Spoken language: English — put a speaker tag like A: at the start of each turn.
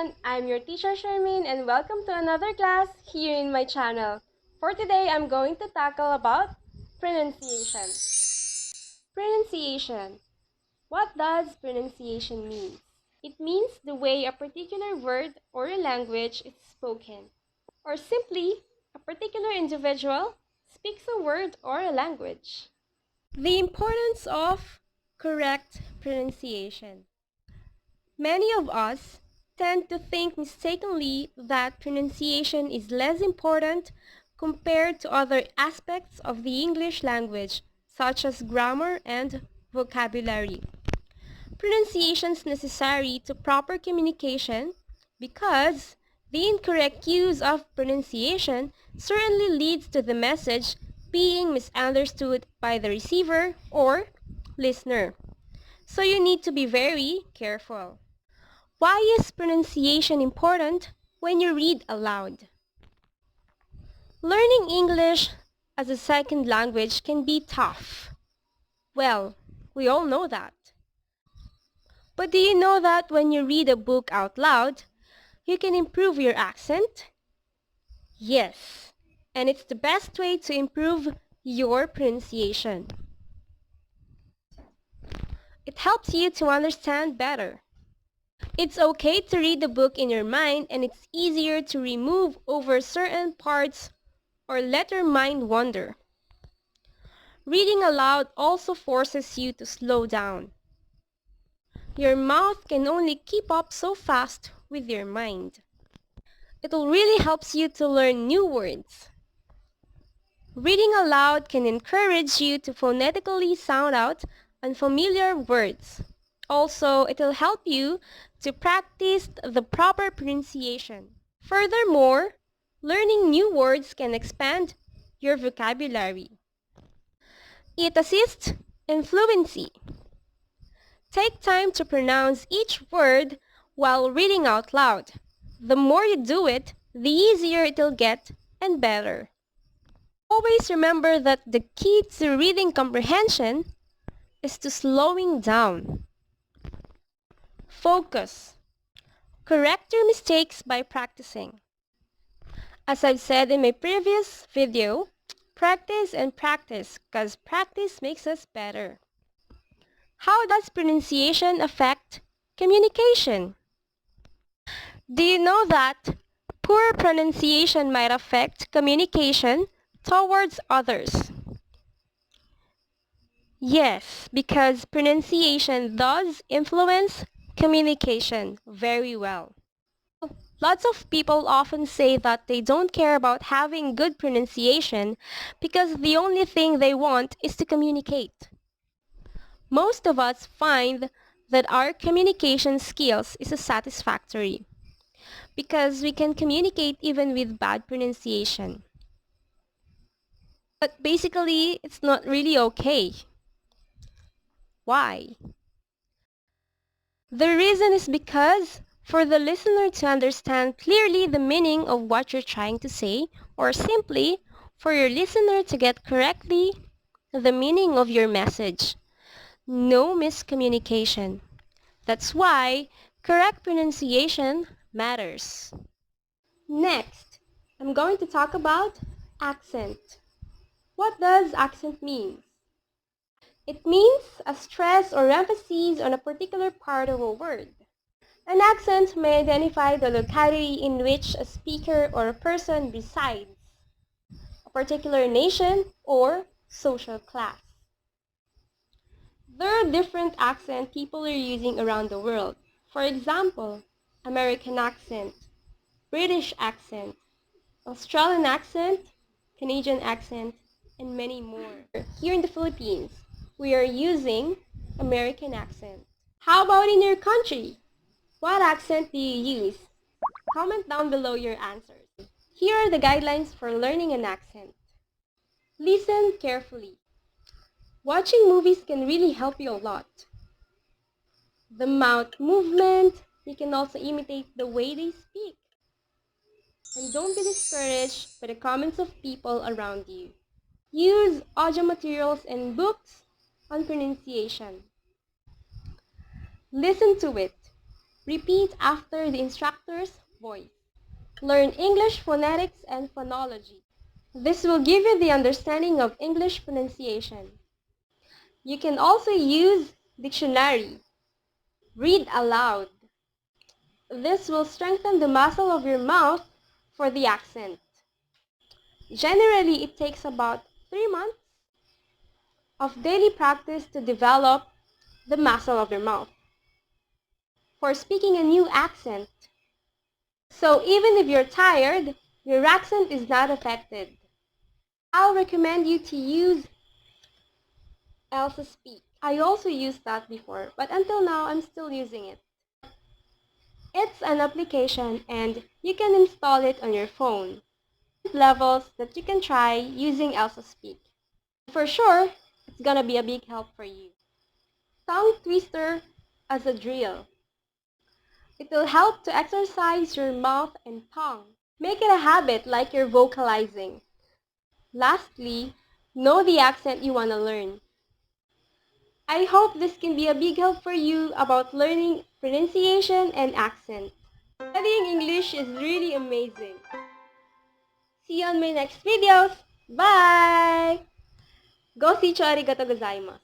A: everyone, I'm your teacher Sharmaine and welcome to another class here in my channel. For today, I'm going to tackle about pronunciation. Pronunciation. What does pronunciation mean? It means the way a particular word or a language is spoken, or simply, a particular individual speaks a word or a language. The importance of correct pronunciation. Many of us tend to think mistakenly that pronunciation is less important compared to other aspects of the English language, such as grammar and vocabulary. Pronunciation is necessary to proper communication because the incorrect use of pronunciation certainly leads to the message being misunderstood by the receiver or listener. So you need to be very careful. Why is pronunciation important when you read aloud? Learning English as a second language can be tough. Well, we all know that. But do you know that when you read a book out loud, you can improve your accent? Yes, and it's the best way to improve your pronunciation. It helps you to understand better. It's okay to read the book in your mind, and it's easier to remove over certain parts or let your mind wander. Reading aloud also forces you to slow down. Your mouth can only keep up so fast with your mind. It will really help you to learn new words. Reading aloud can encourage you to phonetically sound out unfamiliar words. Also, it will help you to practice the proper pronunciation. Furthermore, learning new words can expand your vocabulary. It assists in fluency. Take time to pronounce each word while reading out loud. The more you do it, the easier it will get and better. Always remember that the key to reading comprehension is to slowing down. Focus. Correct your mistakes by practicing. As I've said in my previous video, practice and practice because practice makes us better. How does pronunciation affect communication? Do you know that poor pronunciation might affect communication towards others? Yes, because pronunciation does influence communication very well. Lots of people often say that they don't care about having good pronunciation because the only thing they want is to communicate. Most of us find that our communication skills is satisfactory because we can communicate even with bad pronunciation. But basically, it's not really okay. Why? The reason is because for the listener to understand clearly the meaning of what you're trying to say, or simply for your listener to get correctly the meaning of your message. No miscommunication. That's why correct pronunciation matters. Next, I'm going to talk about accent. What does accent mean? It means a stress or emphasis on a particular part of a word. An accent may identify the locality in which a speaker or a person resides, a particular nation or social class. There are different accents people are using around the world. For example, American accent, British accent, Australian accent, Canadian accent, and many more. Here in the Philippines, we are using American accent. How about in your country? What accent do you use? Comment down below your answers. Here are the guidelines for learning an accent. Listen carefully. Watching movies can really help you a lot. The mouth movement, you can also imitate the way they speak. And don't be discouraged by the comments of people around you. Use audio materials and books on pronunciation. Listen to it. Repeat after the instructor's voice. Learn English phonetics and phonology. This will give you the understanding of English pronunciation. You can also use dictionary. Read aloud. This will strengthen the muscle of your mouth for the accent. Generally, it takes about 3 months of daily practice to develop the muscle of your mouth for speaking a new accent. So even if you're tired, your accent is not affected. I'll recommend you to use Elsa Speak. I also used that before, but until now, I'm still using it. It's an application and you can install it on your phone. Levels that you can try using Elsa Speak. For sure, it's gonna be a big help for you. Tongue twister as a drill. It will help to exercise your mouth and tongue. Make it a habit like you're vocalizing. Lastly, know the accent you want to learn. I hope this can be a big help for you about learning pronunciation and accent. Studying English is really amazing. See you on my next videos. Bye! Go see arigatou gozaimasu.